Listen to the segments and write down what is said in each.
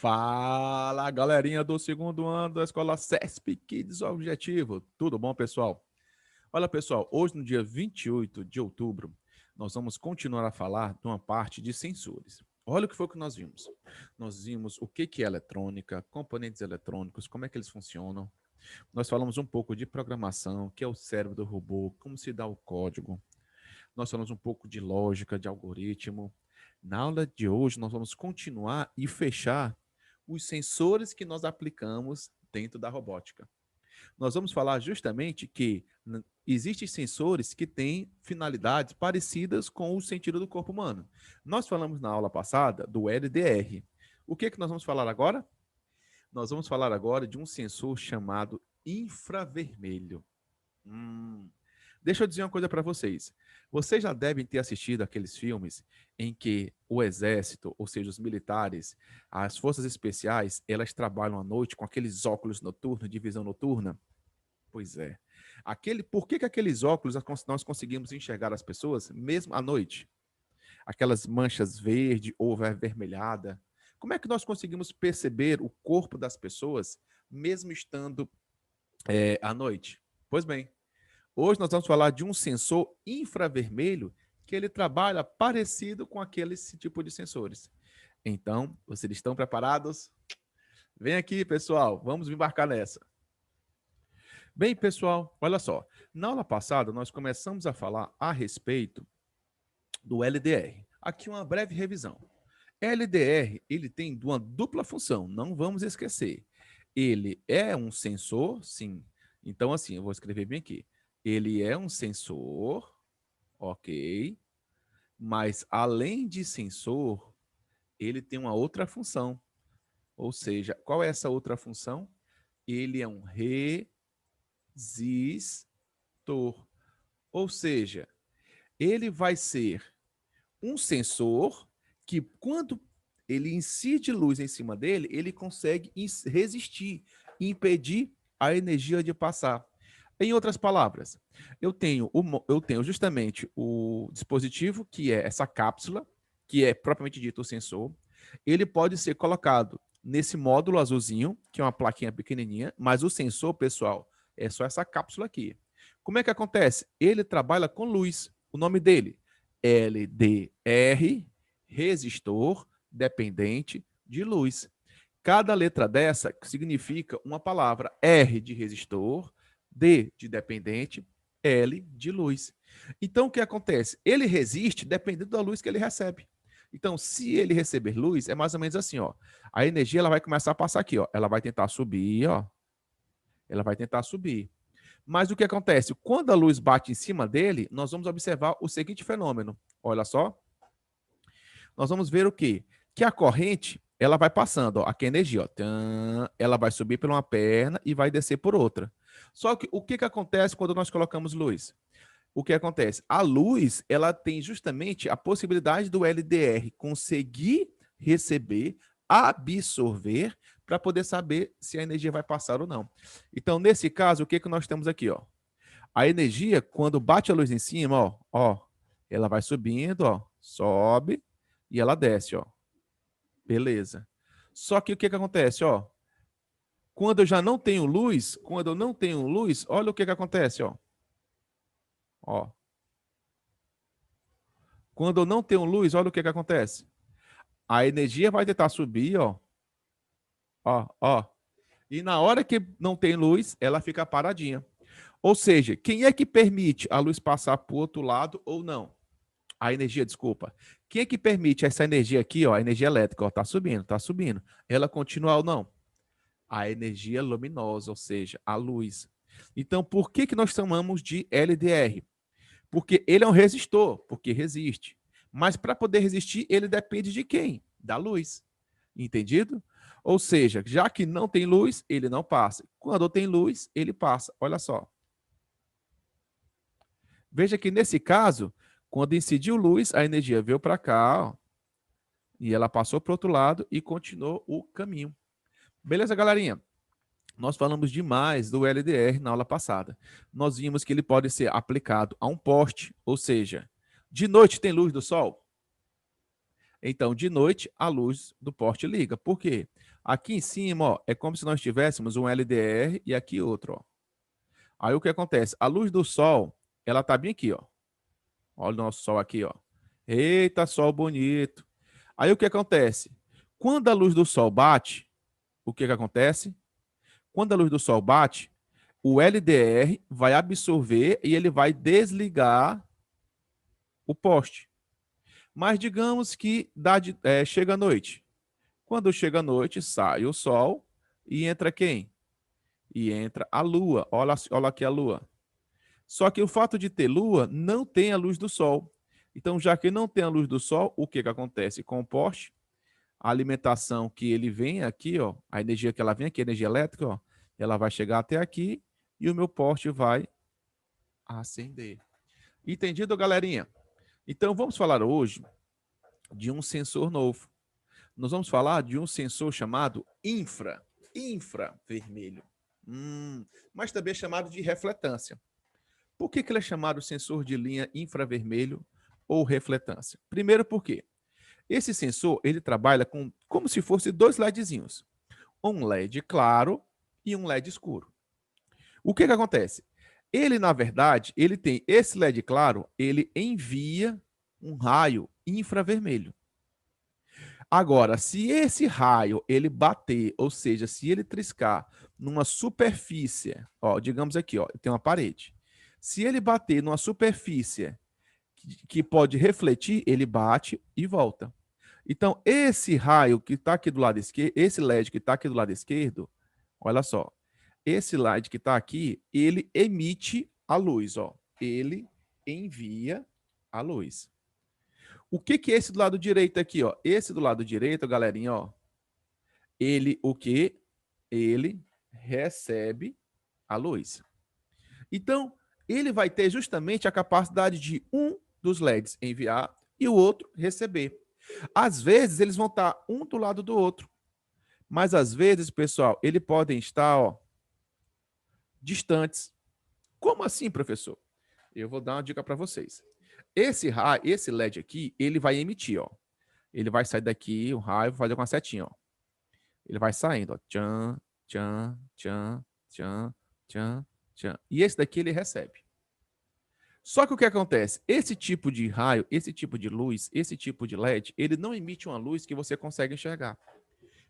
Fala, galerinha do segundo ano da Escola CESP Kids Objetivo. Tudo bom, pessoal? Olha, pessoal, hoje no dia 28 de outubro, nós vamos continuar a falar de uma parte de sensores. Olha o que foi que nós vimos. Nós vimos o que é eletrônica, componentes eletrônicos, como é que eles funcionam. Nós falamos um pouco de programação, o que é o cérebro do robô, como se dá o código. Nós falamos um pouco de lógica, de algoritmo. Na aula de hoje, nós vamos continuar e fechar os sensores que nós aplicamos dentro da robótica. Nós vamos falar justamente que existem sensores que têm finalidades parecidas com o sentido do corpo humano. Nós falamos na aula passada do LDR. O que nós vamos falar agora? Nós vamos falar agora de um sensor chamado infravermelho. Deixa eu dizer uma coisa para vocês. Vocês já devem ter assistido aqueles filmes em que o exército, ou seja, os militares, as forças especiais, elas trabalham à noite com aqueles óculos noturnos, de visão noturna? Pois é. Por que aqueles óculos nós conseguimos enxergar as pessoas mesmo à noite? Aquelas manchas verde ou avermelhada. Como é que nós conseguimos perceber o corpo das pessoas mesmo estando à noite? Pois bem, hoje nós vamos falar de um sensor infravermelho que ele trabalha parecido com esse tipo de sensores. Então, vocês estão preparados? Vem aqui, pessoal, vamos embarcar nessa. Bem, pessoal, olha só. Na aula passada, nós começamos a falar a respeito do LDR. Aqui uma breve revisão. LDR, ele tem uma dupla função, não vamos esquecer. Ele é um sensor, sim. Então, assim, eu vou escrever bem aqui. Ele é um sensor, ok, mas além de sensor, ele tem uma outra função. Ou seja, qual é essa outra função? Ele é um resistor. Ou seja, ele vai ser um sensor que, quando ele incide luz em cima dele, ele consegue resistir, impedir a energia de passar. Em outras palavras, eu tenho justamente o dispositivo, que é essa cápsula, que é propriamente dito o sensor. Ele pode ser colocado nesse módulo azulzinho, que é uma plaquinha pequenininha, mas o sensor, pessoal, é só essa cápsula aqui. Como é que acontece? Ele trabalha com luz. O nome dele, LDR, resistor dependente de luz. Cada letra dessa significa uma palavra. R de resistor, D de dependente, L de luz. Então, o que acontece? Ele resiste dependendo da luz que ele recebe. Então, se ele receber luz, é mais ou menos assim, ó. A energia ela vai começar a passar aqui, ó. Ela vai tentar subir, ó. Ela vai tentar subir. Mas o que acontece? Quando a luz bate em cima dele, nós vamos observar o seguinte fenômeno. Olha só. Nós vamos ver o quê? Que a corrente, ela vai passando, ó, aqui a energia, ó, ela vai subir por uma perna e vai descer por outra. Só que o que acontece quando nós colocamos luz? O que acontece? A luz, ela tem justamente a possibilidade do LDR conseguir receber, absorver, para poder saber se a energia vai passar ou não. Então, nesse caso, o que nós temos aqui? Ó? A energia, quando bate a luz em cima, ó, ela vai subindo, ó, sobe e ela desce, ó. Beleza. Só que o que acontece, ó? Quando eu já não tenho luz, olha o que acontece, ó. Ó. Quando eu não tenho luz, olha o que acontece. A energia vai tentar subir, ó. Ó. E na hora que não tem luz, ela fica paradinha. Ou seja, quem é que permite a luz passar para o outro lado ou não? A energia, desculpa. Quem é que permite essa energia aqui, ó, a energia elétrica, ó, tá subindo. Ela continua ou não? A energia luminosa, ou seja, a luz. Então, por que nós chamamos de LDR? Porque ele é um resistor, porque resiste. Mas para poder resistir, ele depende de quem? Da luz. Entendido? Ou seja, já que não tem luz, ele não passa. Quando tem luz, ele passa. Olha só. Veja que nesse caso, quando incidiu luz, a energia veio para cá, ó, e ela passou para o outro lado e continuou o caminho. Beleza, galerinha? Nós falamos demais do LDR na aula passada. Nós vimos que ele pode ser aplicado a um poste, ou seja, de noite tem luz do sol? Então, de noite, a luz do poste liga. Por quê? Aqui em cima, ó, é como se nós tivéssemos um LDR e aqui outro, ó. Aí o que acontece? A luz do sol, ela tá bem aqui, ó. Olha o nosso sol aqui, ó. Eita, sol bonito. Aí o que acontece? Quando a luz do sol bate, o que acontece? Quando a luz do sol bate, o LDR vai absorver e ele vai desligar o poste. Mas digamos que chega a noite. Quando chega a noite, sai o sol e entra quem? E entra a lua. Olha aqui a lua. Só que o fato de ter lua não tem a luz do sol. Então, já que não tem a luz do sol, o que acontece com o poste? A alimentação que ele vem aqui, ó, a energia que ela vem aqui, a energia elétrica, ó, ela vai chegar até aqui e o meu poste vai acender. Entendido, galerinha? Então, vamos falar hoje de um sensor novo. Nós vamos falar de um sensor chamado infravermelho. Mas também é chamado de refletância. Por que ele é chamado sensor de linha infravermelho ou refletância? Primeiro, porque esse sensor ele trabalha como se fosse dois LEDzinhos, um LED claro e um LED escuro. O que acontece? Ele, na verdade, ele tem esse LED claro, ele envia um raio infravermelho. Agora, se esse raio ele bater, ou seja, se ele triscar numa superfície, ó, digamos aqui, ó, tem uma parede. Se ele bater numa superfície que pode refletir, ele bate e volta. Então, esse raio que está aqui do lado esquerdo, esse LED que está aqui do lado esquerdo, olha só, esse LED que está aqui, ele emite a luz, ó. Ele envia a luz. O que é esse do lado direito aqui, ó? Esse do lado direito, galerinha, ó. Ele o quê? Ele recebe a luz. Então, ele vai ter justamente a capacidade de um dos LEDs enviar e o outro receber. Às vezes, eles vão estar um do lado do outro. Mas, às vezes, pessoal, eles podem estar ó, distantes. Como assim, professor? Eu vou dar uma dica para vocês. Esse LED aqui, ele vai emitir, ó. Ele vai sair daqui, o raio, vai fazer com a setinha, ó. Ele vai saindo, ó. Tchan, tchan, tchan, tchan, tchan, tchan. E esse daqui ele recebe. Só que o que acontece? Esse tipo de raio, esse tipo de luz, esse tipo de LED, ele não emite uma luz que você consegue enxergar.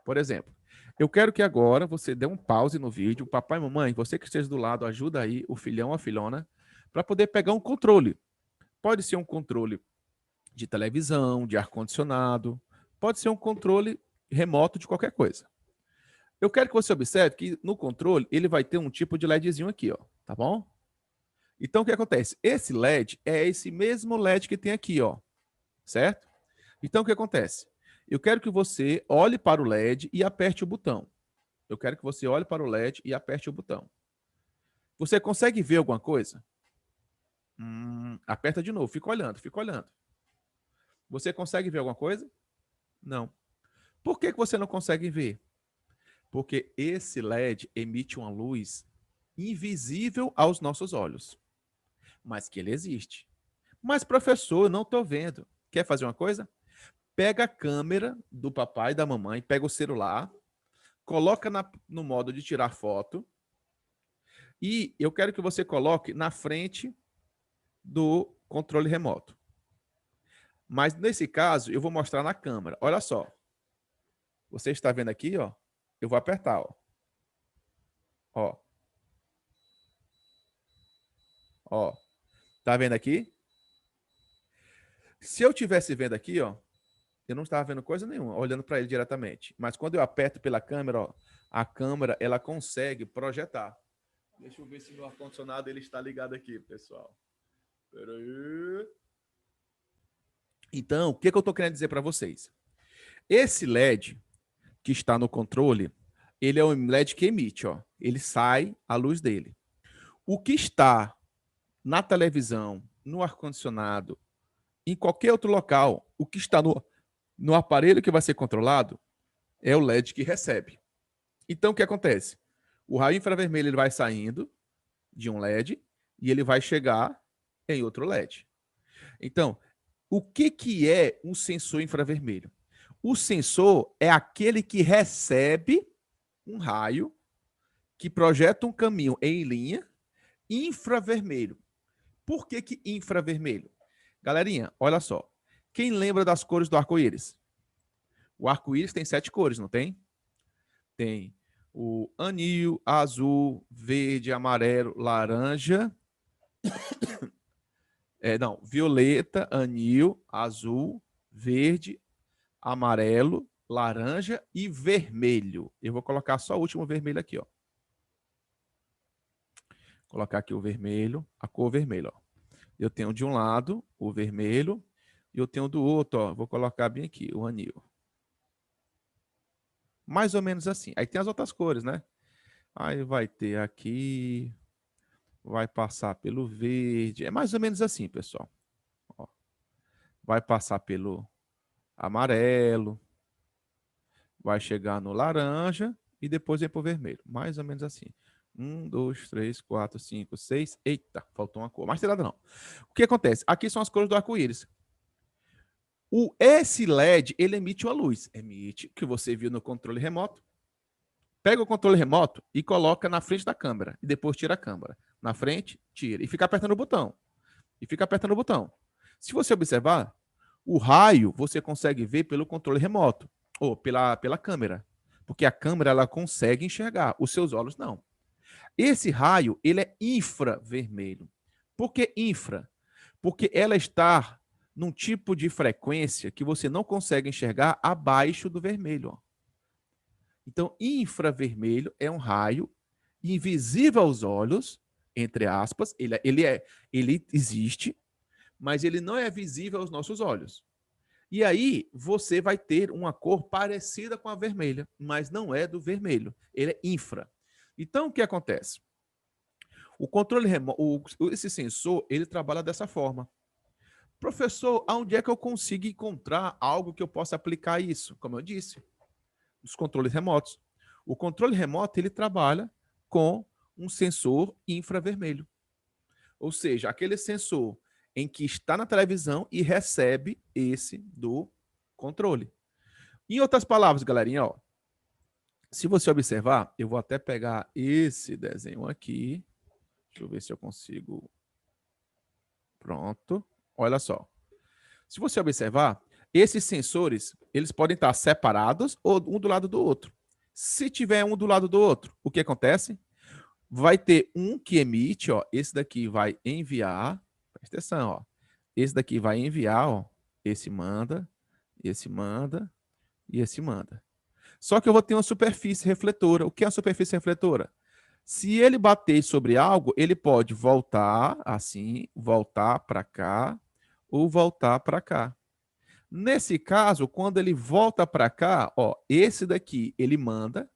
Por exemplo, eu quero que agora você dê um pause no vídeo. Papai e mamãe, você que esteja do lado, ajuda aí o filhão ou a filhona para poder pegar um controle. Pode ser um controle de televisão, de ar-condicionado, pode ser um controle remoto de qualquer coisa. Eu quero que você observe que no controle ele vai ter um tipo de LEDzinho aqui, ó, tá bom? Então o que acontece? Esse LED é esse mesmo LED que tem aqui, ó, certo? Então o que acontece? Eu quero que você olhe para o LED e aperte o botão. Eu quero que você olhe para o LED e aperte o botão. Você consegue ver alguma coisa? Aperta de novo, fica olhando, fica olhando. Você consegue ver alguma coisa? Não. Por que você não consegue ver? Porque esse LED emite uma luz invisível aos nossos olhos, mas que ele existe. Mas, professor, eu não estou vendo. Quer fazer uma coisa? Pega a câmera do papai e da mamãe, pega o celular, coloca no modo de tirar foto e eu quero que você coloque na frente do controle remoto. Mas, nesse caso, eu vou mostrar na câmera. Olha só. Você está vendo aqui, ó? Eu vou apertar, ó. Ó. Ó. Tá vendo aqui? Se eu tivesse vendo aqui, ó, eu não estava vendo coisa nenhuma, olhando para ele diretamente. Mas quando eu aperto pela câmera, ó, a câmera ela consegue projetar. Deixa eu ver se meu ar-condicionado ele está ligado aqui, pessoal. Peraí. Então, o que eu estou querendo dizer para vocês? Esse LED que está no controle, ele é um LED que emite, ó. Ele sai a luz dele. O que está na televisão, no ar-condicionado, em qualquer outro local, o que está no aparelho que vai ser controlado é o LED que recebe. Então, o que acontece? O raio infravermelho ele vai saindo de um LED e ele vai chegar em outro LED. Então, O que é um sensor infravermelho? O sensor é aquele que recebe um raio que projeta um caminho em linha infravermelho. Por que infravermelho? Galerinha, olha só. Quem lembra das cores do arco-íris? O arco-íris tem 7 cores, não tem? Tem o anil, azul, verde, amarelo, laranja. Não, violeta, anil, azul, verde, amarelo, laranja e vermelho. Eu vou colocar só o último vermelho aqui, ó. Colocar aqui o vermelho, a cor vermelha, ó. Eu tenho de um lado o vermelho e eu tenho do outro, ó. Vou colocar bem aqui o anil. Mais ou menos assim. Aí tem as outras cores, né? Aí vai ter aqui, vai passar pelo verde. É mais ou menos assim, pessoal. Ó. Vai passar pelo amarelo, vai chegar no laranja e depois vem para o vermelho. Mais ou menos assim. 1, 2, 3, 4, 5, 6. Eita, faltou uma cor. Mas tem nada não. O que acontece? Aqui são as cores do arco-íris. Esse LED, ele emite uma luz. Emite, que você viu no controle remoto. Pega o controle remoto e coloca na frente da câmera. E depois tira a câmera. Na frente, tira. E fica apertando o botão. E fica apertando o botão. Se você observar, o raio você consegue ver pelo controle remoto. Ou pela câmera. Porque a câmera ela consegue enxergar. Os seus olhos não. Esse raio, ele é infravermelho. Por que infra? Porque ela está num tipo de frequência que você não consegue enxergar abaixo do vermelho. Ó. Então, infravermelho é um raio invisível aos olhos, entre aspas, ele existe, mas ele não é visível aos nossos olhos. E aí, você vai ter uma cor parecida com a vermelha, mas não é do vermelho, ele é infra. Então, o que acontece? O controle remoto, esse sensor, ele trabalha dessa forma. Professor, aonde é que eu consigo encontrar algo que eu possa aplicar isso? Como eu disse, os controles remotos. O controle remoto ele trabalha com um sensor infravermelho. Ou seja, aquele sensor em que está na televisão e recebe esse do controle. Em outras palavras, galerinha, ó, se você observar, eu vou até pegar esse desenho aqui. Deixa eu ver se eu consigo. Pronto. Olha só. Se você observar, esses sensores, eles podem estar separados ou um do lado do outro. Se tiver um do lado do outro, o que acontece? Vai ter um que emite, ó, esse daqui vai enviar, presta atenção, ó. Esse daqui vai enviar, ó, esse manda e esse manda. Só que eu vou ter uma superfície refletora. O que é a superfície refletora? Se ele bater sobre algo, ele pode voltar assim, voltar para cá ou voltar para cá. Nesse caso, quando ele volta para cá, ó, esse daqui ele manda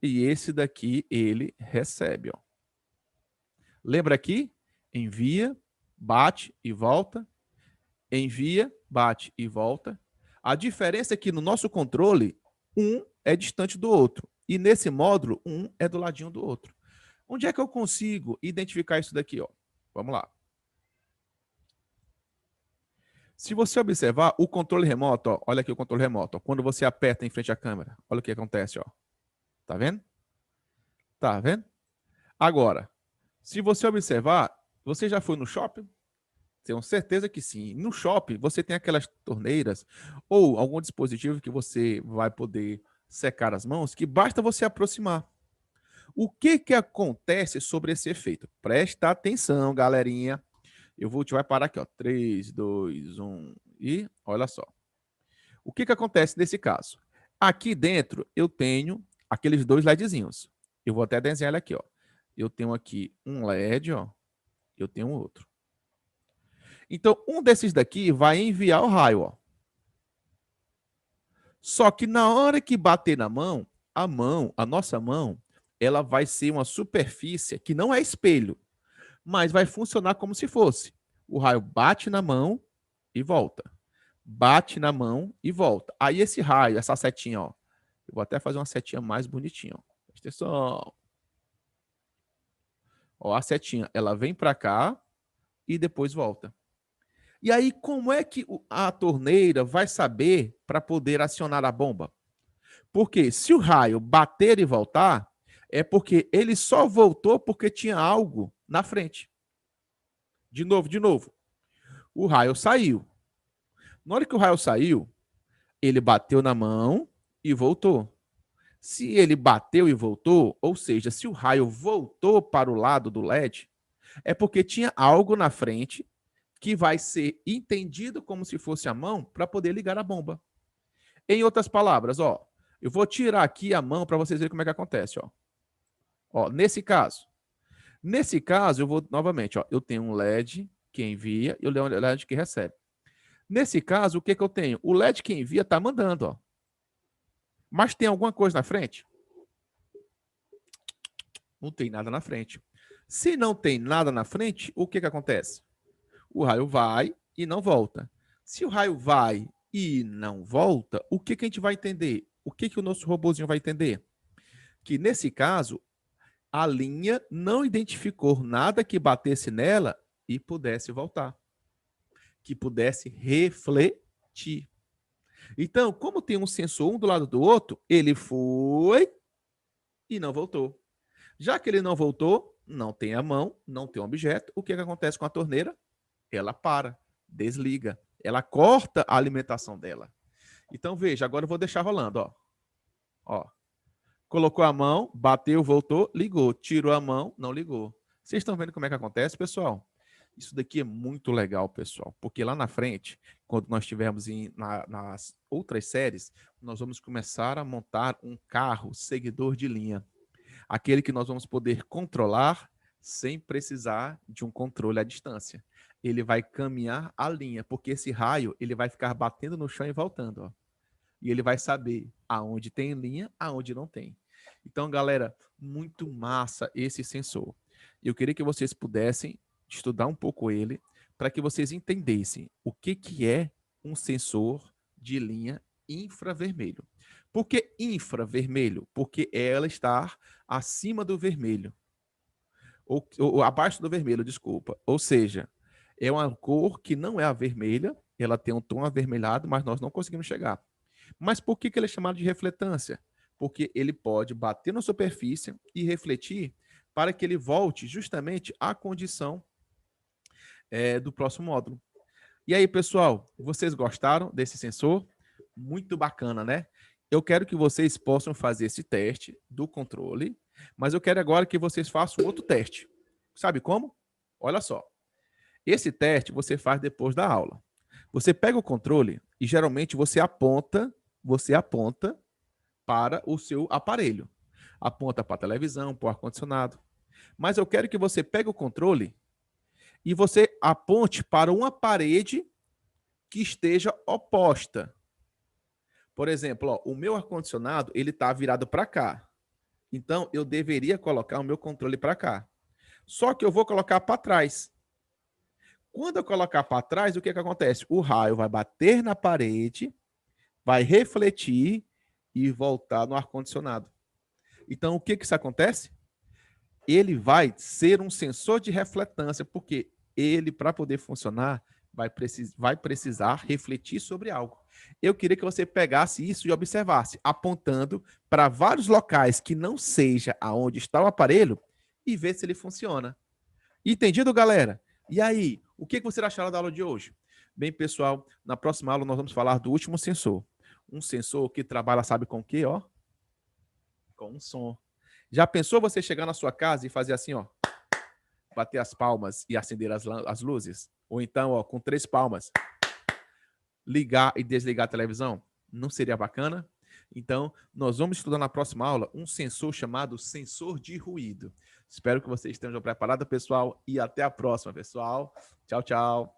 e esse daqui ele recebe, ó. Lembra aqui? Envia, bate e volta. Envia, bate e volta. A diferença é que no nosso controle, um é distante do outro. E nesse módulo, um é do ladinho do outro. Onde é que eu consigo identificar isso daqui? Ó? Vamos lá. Se você observar o controle remoto, ó, olha aqui o controle remoto. Ó, quando você aperta em frente à câmera, olha o que acontece. Ó. Tá vendo? Tá vendo? Agora, se você observar, você já foi no shopping? Tenho certeza que sim. No shopping, você tem aquelas torneiras ou algum dispositivo que você vai poder secar as mãos, que basta você aproximar. O que acontece sobre esse efeito? Presta atenção, galerinha. Vai parar aqui, ó. 3, 2, 1 e olha só. O que acontece nesse caso? Aqui dentro eu tenho aqueles dois LEDzinhos. Eu vou até desenhar ele aqui, ó. Eu tenho aqui um LED, ó. Eu tenho outro. Então, um desses daqui vai enviar o raio, ó. Só que na hora que bater na mão, a nossa mão, ela vai ser uma superfície que não é espelho, mas vai funcionar como se fosse. O raio bate na mão e volta. Bate na mão e volta. Aí esse raio, essa setinha, ó. Eu vou até fazer uma setinha mais bonitinha, ó. Presta atenção. Ó, a setinha, ela vem para cá e depois volta. E aí, como é que a torneira vai saber para poder acionar a bomba? Porque se o raio bater e voltar, é porque ele só voltou porque tinha algo na frente. De novo. O raio saiu. Na hora que o raio saiu, ele bateu na mão e voltou. Se ele bateu e voltou, ou seja, se o raio voltou para o lado do LED, é porque tinha algo na frente que vai ser entendido como se fosse a mão para poder ligar a bomba. Em outras palavras, ó, eu vou tirar aqui a mão para vocês verem como é que acontece, ó. Ó, nesse caso, eu vou novamente, ó, eu tenho um LED que envia e eu tenho um LED que recebe. Nesse caso, o que eu tenho? O LED que envia está mandando, ó. Mas tem alguma coisa na frente? Não tem nada na frente. Se não tem nada na frente, o que acontece? O raio vai e não volta. Se o raio vai e não volta, o que a gente vai entender? O que o nosso robozinho vai entender? Que nesse caso, a linha não identificou nada que batesse nela e pudesse voltar. Que pudesse refletir. Então, como tem um sensor um do lado do outro, ele foi e não voltou. Já que ele não voltou, não tem a mão, não tem um objeto, o que acontece com a torneira? Ela para, desliga, ela corta a alimentação dela. Então, veja, agora eu vou deixar rolando, ó. Ó. Colocou a mão, bateu, voltou, ligou. Tirou a mão, não ligou. Vocês estão vendo como é que acontece, pessoal? Isso daqui é muito legal, pessoal, porque lá na frente, quando nós estivermos nas outras séries, nós vamos começar a montar um carro seguidor de linha. Aquele que nós vamos poder controlar sem precisar de um controle à distância. Ele vai caminhar a linha, porque esse raio ele vai ficar batendo no chão e voltando, ó. E ele vai saber aonde tem linha, aonde não tem. Então, galera, muito massa esse sensor. Eu queria que vocês pudessem estudar um pouco ele, para que vocês entendessem o que é um sensor de linha infravermelho. Por que infravermelho? Porque ela está acima do vermelho. Ou abaixo do vermelho, desculpa. Ou seja, é uma cor que não é a vermelha, ela tem um tom avermelhado, mas nós não conseguimos chegar. Mas por que ele é chamado de refletância? Porque ele pode bater na superfície e refletir para que ele volte justamente à condição do próximo módulo. E aí, pessoal, vocês gostaram desse sensor? Muito bacana, né? Eu quero que vocês possam fazer esse teste do controle, mas eu quero agora que vocês façam outro teste. Sabe como? Olha só. Esse teste você faz depois da aula. Você pega o controle e geralmente você aponta para o seu aparelho. Aponta para a televisão, para o ar-condicionado. Mas eu quero que você pegue o controle e você aponte para uma parede que esteja oposta. Por exemplo, ó, o meu ar-condicionado ele está virado para cá. Então, eu deveria colocar o meu controle para cá. Só que eu vou colocar para trás. Quando eu colocar para trás, o que acontece? O raio vai bater na parede, vai refletir e voltar no ar-condicionado. Então, o que isso acontece? Ele vai ser um sensor de refletância, porque ele, para poder funcionar, vai precisar refletir sobre algo. Eu queria que você pegasse isso e observasse, apontando para vários locais que não seja aonde está o aparelho e ver se ele funciona. Entendido, galera? E aí, o que você acharam da aula de hoje? Bem, pessoal, na próxima aula nós vamos falar do último sensor. Um sensor que trabalha, sabe com o quê, ó? Com um som. Já pensou você chegar na sua casa e fazer assim, ó? Bater as palmas e acender as luzes? Ou então, ó, com 3 palmas, ligar e desligar a televisão? Não seria bacana? Então, nós vamos estudar na próxima aula um sensor chamado sensor de ruído. Espero que vocês estejam preparados, pessoal, e até a próxima, pessoal. Tchau, tchau.